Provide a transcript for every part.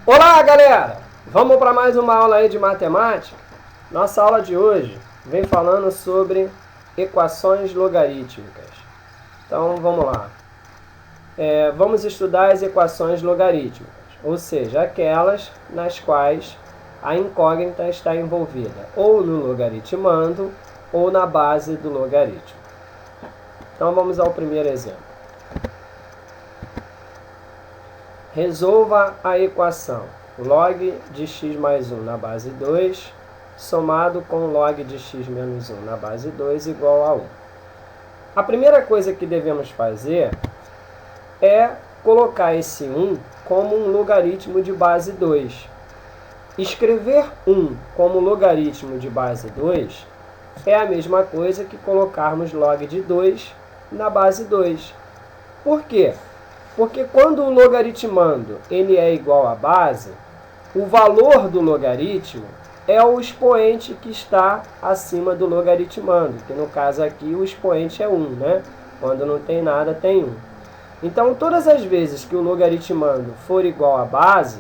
Olá, galera! Vamos para mais uma aula aí de matemática? Nossa aula de hoje vem falando sobre equações logarítmicas. Então, vamos lá. Vamos estudar as equações logarítmicas, ou seja, aquelas nas quais a incógnita está envolvida ou no logaritmando ou na base do logaritmo. Então, vamos ao primeiro exemplo. Resolva a equação log de x mais 1 na base 2 somado com log de x menos 1 na base 2 igual a 1. A primeira coisa que devemos fazer é colocar esse 1 como um logaritmo de base 2. Escrever 1 como logaritmo de base 2 é a mesma coisa que colocarmos log de 2 na base 2. Por quê? Porque quando o logaritmando ele é igual à base, o valor do logaritmo é o expoente que está acima do logaritmando, que no caso aqui o expoente é 1, né? Quando não tem nada, tem 1. Então, todas as vezes que o logaritmando for igual à base,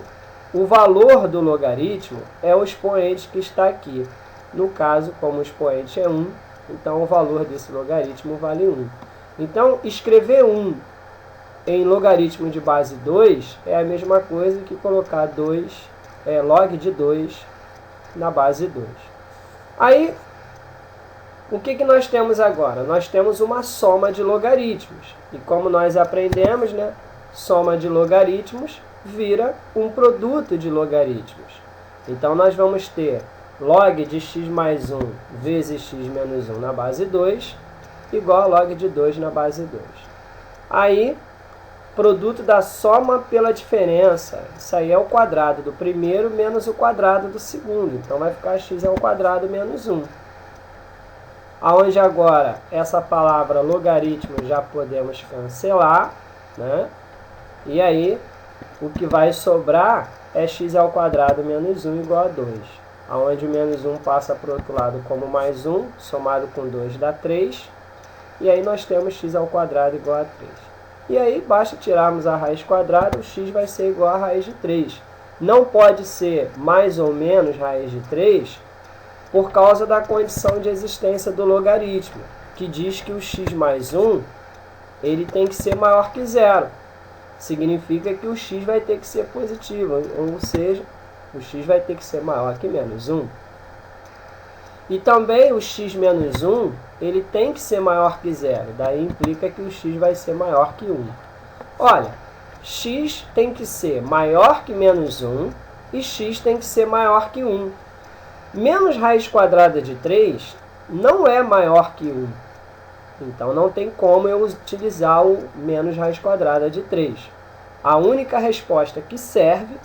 o valor do logaritmo é o expoente que está aqui. No caso, como o expoente é 1, então o valor desse logaritmo vale 1. Então, escrever 1 em logaritmo de base 2 é a mesma coisa que colocar log de 2 na base 2. Aí, o que nós temos agora? Nós temos uma soma de logaritmos. E como nós aprendemos, né, soma de logaritmos vira um produto de logaritmos. Então, nós vamos ter log de x mais 1 vezes x menos 1 na base 2 igual a log de 2 na base 2. Aí, produto da soma pela diferença. Isso aí é o quadrado do primeiro menos o quadrado do segundo. Então, vai ficar x ao quadrado menos 1. Aonde agora, essa palavra logaritmo já podemos cancelar, né? E aí, o que vai sobrar é x ao quadrado menos 1 igual a 2. Aonde o menos 1 passa para o outro lado como mais 1, somado com 2 dá 3. E aí, nós temos x ao quadrado igual a 3. E aí, basta tirarmos a raiz quadrada, o x vai ser igual a raiz de 3. Não pode ser mais ou menos raiz de 3 por causa da condição de existência do logaritmo, que diz que o x mais 1 ele tem que ser maior que 0. Significa que o x vai ter que ser positivo, ou seja, o x vai ter que ser maior que menos 1. E também o x menos 1, ele tem que ser maior que 0. Daí implica que o x vai ser maior que 1. Olha, x tem que ser maior que menos 1 e x tem que ser maior que 1. Menos raiz quadrada de 3 não é maior que 1. Então não tem como eu utilizar o menos raiz quadrada de 3. A única resposta que serve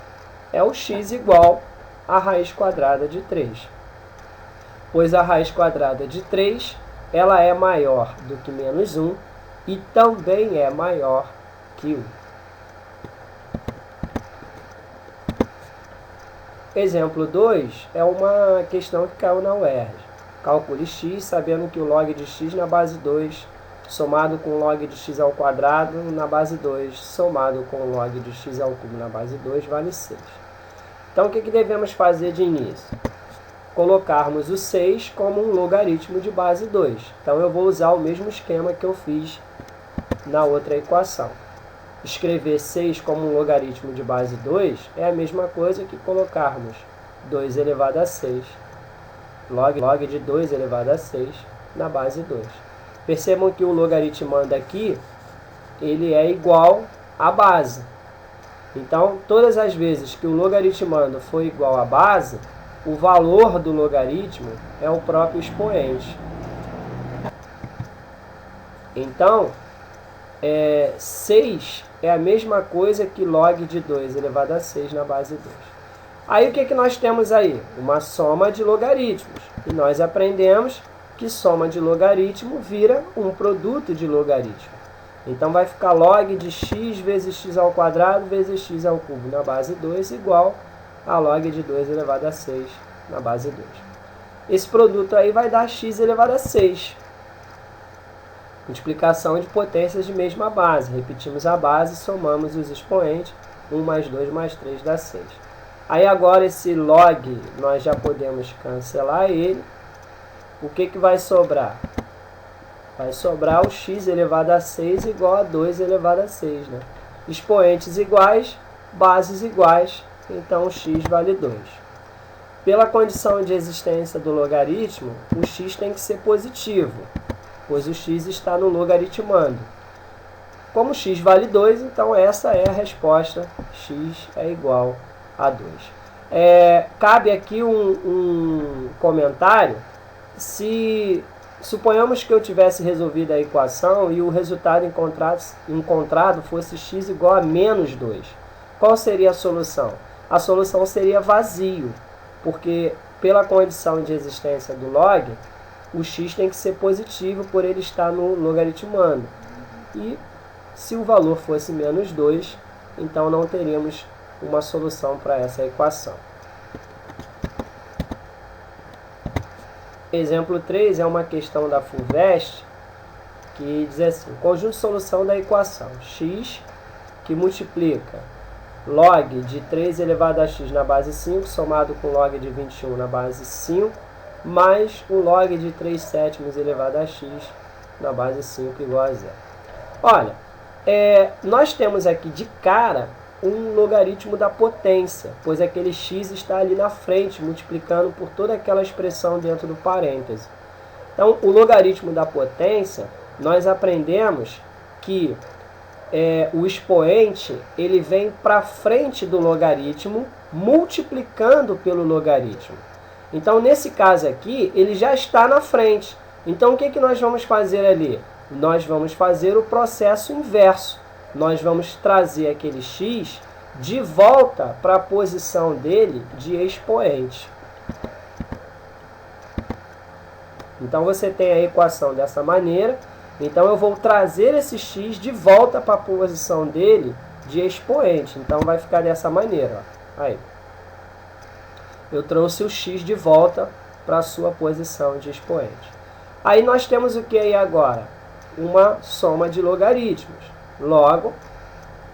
é o x igual a raiz quadrada de 3. Pois a raiz quadrada de 3, ela é maior do que menos 1 e também é maior que 1. Exemplo 2 é uma questão que caiu na UERJ. Calcule x sabendo que o log de x na base 2 somado com o log de x ao quadrado na base 2 somado com o log de x ao cubo na base 2 vale 6. Então, o que devemos fazer de início? Colocarmos o 6 como um logaritmo de base 2. Então, eu vou usar o mesmo esquema que eu fiz na outra equação. Escrever 6 como um logaritmo de base 2 é a mesma coisa que colocarmos 2 elevado a 6, log de 2 elevado a 6 na base 2. Percebam que o logaritmando aqui, ele é igual à base. Então, todas as vezes que o logaritmando for igual à base, o valor do logaritmo é o próprio expoente. Então, 6 é a mesma coisa que log de 2 elevado a 6 na base 2. Aí, o que nós temos aí? Uma soma de logaritmos. E nós aprendemos que soma de logaritmo vira um produto de logaritmo. Então, vai ficar log de x vezes x ao quadrado vezes x ao cubo na base 2 igual a log de 2 elevado a 6 na base 2. Esse produto aí vai dar x elevado a 6. Multiplicação de potências de mesma base. Repetimos a base, somamos os expoentes. 1 mais 2 mais 3 dá 6. Aí agora esse log, nós já podemos cancelar ele. O que vai sobrar? Vai sobrar o x elevado a 6 igual a 2 elevado a 6. Né? Expoentes iguais, bases iguais, então o x vale 2. Pela condição de existência do logaritmo, o x tem que ser positivo, pois o x está no logaritmando. Como x vale 2, então essa é a resposta, x é igual a 2. Cabe aqui um comentário. Se suponhamos que eu tivesse resolvido a equação e o resultado encontrado fosse x igual a menos 2, qual seria a solução? A solução seria vazio, porque pela condição de existência do log, o x tem que ser positivo por ele estar no logaritmando. E se o valor fosse menos 2, então não teríamos uma solução para essa equação. Exemplo 3 é uma questão da FUVEST que diz assim: conjunto de solução da equação x que multiplica log de 3 elevado a x na base 5 somado com log de 21 na base 5 mais o log de 3 sétimos elevado a x na base 5 igual a 0. Olha, nós temos aqui de cara um logaritmo da potência, pois aquele x está ali na frente, multiplicando por toda aquela expressão dentro do parêntese. Então, o logaritmo da potência, nós aprendemos que o expoente ele vem para frente do logaritmo, multiplicando pelo logaritmo. Então, nesse caso aqui, ele já está na frente. Então, o que nós vamos fazer ali? Nós vamos fazer o processo inverso. Nós vamos trazer aquele x de volta para a posição dele de expoente. Então, você tem a equação dessa maneira. Então, eu vou trazer esse x de volta para a posição dele de expoente. Então, vai ficar dessa maneira. Ó. Aí. Eu trouxe o x de volta para a sua posição de expoente. Aí, nós temos o que aí agora? Uma soma de logaritmos. Logo,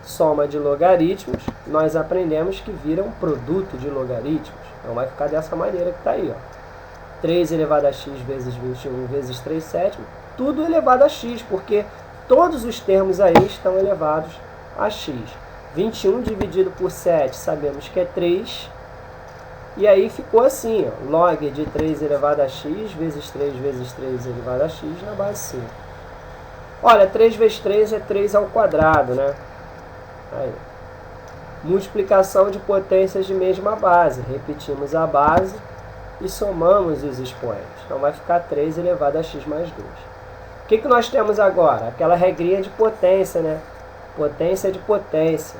soma de logaritmos, nós aprendemos que vira um produto de logaritmos. Então, vai ficar dessa maneira que está aí. Ó. 3 elevado a x vezes 21 vezes 3 sétimos, tudo elevado a x, porque todos os termos aí estão elevados a x. 21 dividido por 7, sabemos que é 3. E aí ficou assim, ó, log de 3 elevado a x vezes 3 vezes 3 elevado a x na base 5. Olha, 3 vezes 3 é 3 ao quadrado, né? Aí. Multiplicação de potências de mesma base. Repetimos a base e somamos os expoentes. Então, vai ficar 3 elevado a x mais 2. O que nós temos agora? Aquela regrinha de potência, né? Potência de potência.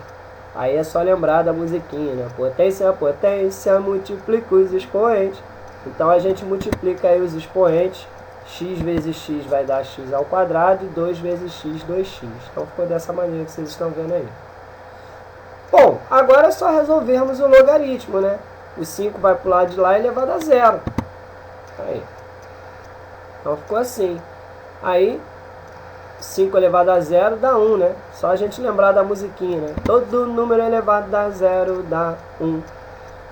Aí é só lembrar da musiquinha, né? Potência, potência, multiplica os expoentes. Então, a gente multiplica aí os expoentes. X vezes x vai dar x ao quadrado e 2 vezes x, 2x. Então, ficou dessa maneira que vocês estão vendo aí. Bom, agora é só resolvermos o logaritmo, né? O 5 vai para o lado de lá e elevado a 0. Aí. Então, ficou assim. Aí, 5 elevado a 0 dá 1, né? Só a gente lembrar da musiquinha, né? Todo número elevado a 0 dá 1.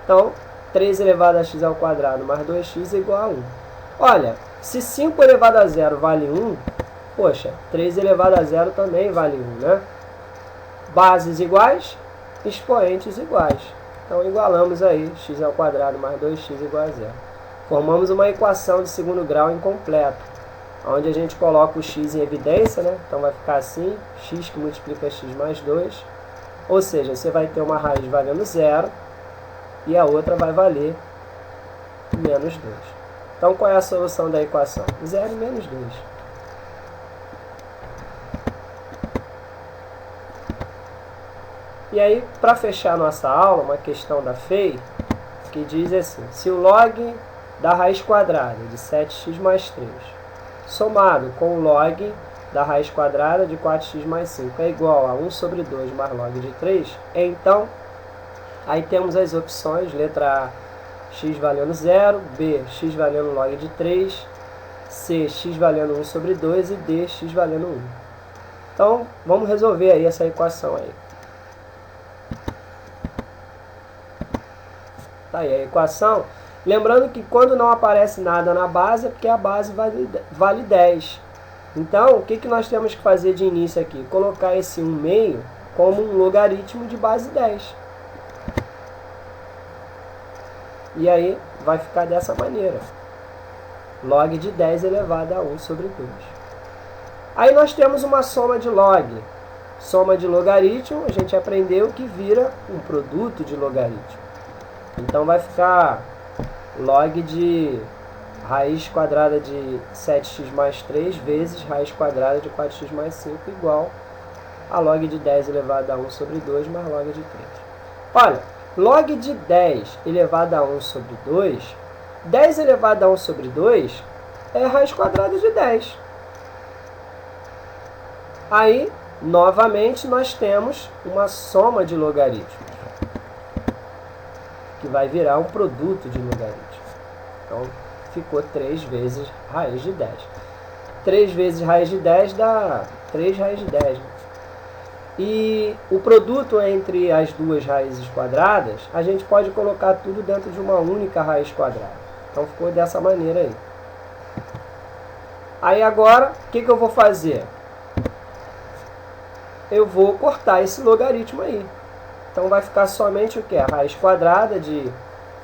Então, 3 elevado a x ao quadrado mais 2x é igual a 1. Olha, se 5 elevado a 0 vale 1, poxa, 3 elevado a 0 também vale 1, né? Bases iguais, expoentes iguais. Então, igualamos aí x ao quadrado mais 2x igual a 0. Formamos uma equação de segundo grau incompleta, onde a gente coloca o x em evidência, né? Então, vai ficar assim, x que multiplica x mais 2. Ou seja, você vai ter uma raiz valendo 0 e a outra vai valer menos 2. Então, qual é a solução da equação? 0 e menos 2. E aí, para fechar nossa aula, uma questão da FEI, que diz assim: se o log da raiz quadrada de 7x mais 3, somado com o log da raiz quadrada de 4x mais 5, é igual a 1 sobre 2 mais log de 3, então, aí temos as opções, letra A, x valendo 0, B, x valendo log de 3, C, x valendo 1 sobre 2 e D, x valendo 1. Então, vamos resolver aí essa equação aí. Tá aí a equação. Lembrando que quando não aparece nada na base, é porque a base vale 10. Então, o que nós temos que fazer de início aqui? Colocar esse 1 meio como um logaritmo de base 10. E aí, vai ficar dessa maneira. Log de 10 elevado a 1 sobre 2. Aí nós temos uma soma de log. Soma de logaritmo, a gente aprendeu que vira um produto de logaritmo. Então vai ficar log de raiz quadrada de 7x mais 3 vezes raiz quadrada de 4x mais 5 igual a log de 10 elevado a 1 sobre 2 mais log de 3. Olha, log de 10 elevado a 1 sobre 2, 10 elevado a 1 sobre 2 é raiz quadrada de 10. Aí, novamente, nós temos uma soma de logaritmos, que vai virar um produto de logaritmos. Então, ficou 3 vezes raiz de 10. 3 vezes raiz de 10 dá 3 raiz de 10. E o produto entre as duas raízes quadradas, a gente pode colocar tudo dentro de uma única raiz quadrada. Então, ficou dessa maneira aí. Aí, agora, o que eu vou fazer? Eu vou cortar esse logaritmo aí. Então, vai ficar somente o que? A raiz quadrada de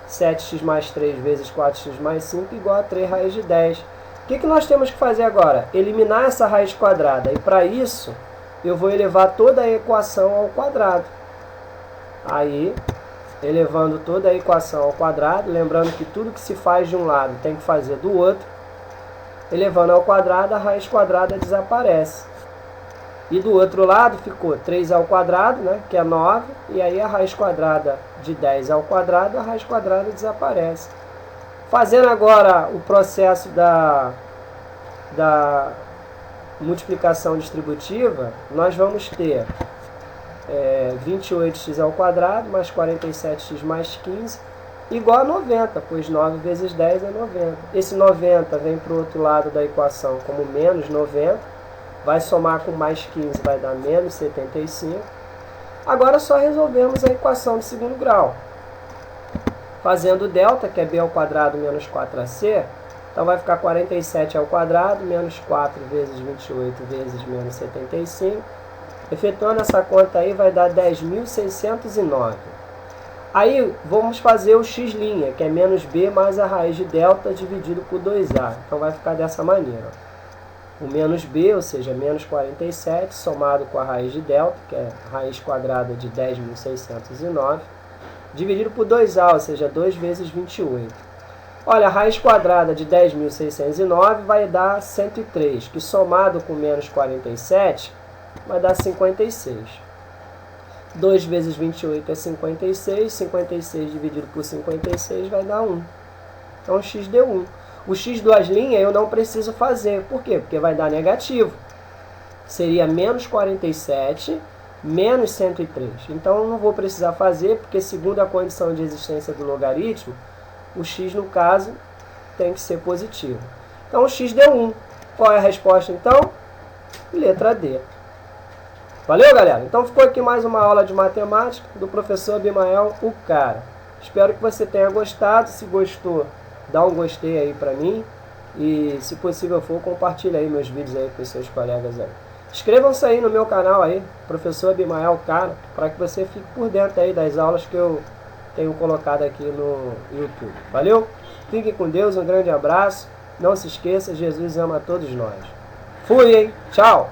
7x mais 3 vezes 4x mais 5 igual a 3 raiz de 10. O que nós temos que fazer agora? Eliminar essa raiz quadrada. E para isso, eu vou elevar toda a equação ao quadrado. Aí, elevando toda a equação ao quadrado, lembrando que tudo que se faz de um lado tem que fazer do outro. Elevando ao quadrado, a raiz quadrada desaparece. E do outro lado ficou 3 ao quadrado, né, que é 9, e aí a raiz quadrada de 10 ao quadrado, a raiz quadrada desaparece. Fazendo agora o processo da multiplicação distributiva, nós vamos ter 28x ao quadrado mais 47x mais 15 igual a 90, pois 9 vezes 10 é 90. Esse 90 vem para o outro lado da equação como menos 90. Vai somar com mais 15, vai dar menos 75. Agora só resolvemos a equação de segundo grau. Fazendo delta, que é b ao quadrado menos 4ac, então vai ficar 47 ao quadrado menos 4 vezes 28 vezes menos 75. Efetuando essa conta aí vai dar 10.609. Aí vamos fazer o x', que é menos b mais a raiz de delta dividido por 2a. Então vai ficar dessa maneira. O menos b, ou seja, menos 47, somado com a raiz de delta, que é raiz quadrada de 10.609, dividido por 2a, ou seja, 2 vezes 28. Olha, a raiz quadrada de 10.609 vai dar 103, que somado com menos 47 vai dar 56. 2 vezes 28 é 56, 56 dividido por 56 vai dar 1. Então, o x deu 1. O x duas linhas eu não preciso fazer. Por quê? Porque vai dar negativo. Seria menos 47, menos 103. Então, eu não vou precisar fazer, porque segundo a condição de existência do logaritmo, o x, no caso, tem que ser positivo. Então, o x deu 1. Qual é a resposta, então? Letra D. Valeu, galera? Então, ficou aqui mais uma aula de matemática do professor Abimael, o cara. Espero que você tenha gostado. Se gostou, dá um gostei aí pra mim. E, se possível for, compartilha aí meus vídeos aí com os seus colegas aí. Inscrevam-se aí no meu canal aí, professor Abimael, cara, para que você fique por dentro aí das aulas que eu tenho colocado aqui no YouTube. Valeu? Fiquem com Deus, um grande abraço. Não se esqueça, Jesus ama todos nós. Fui, hein? Tchau!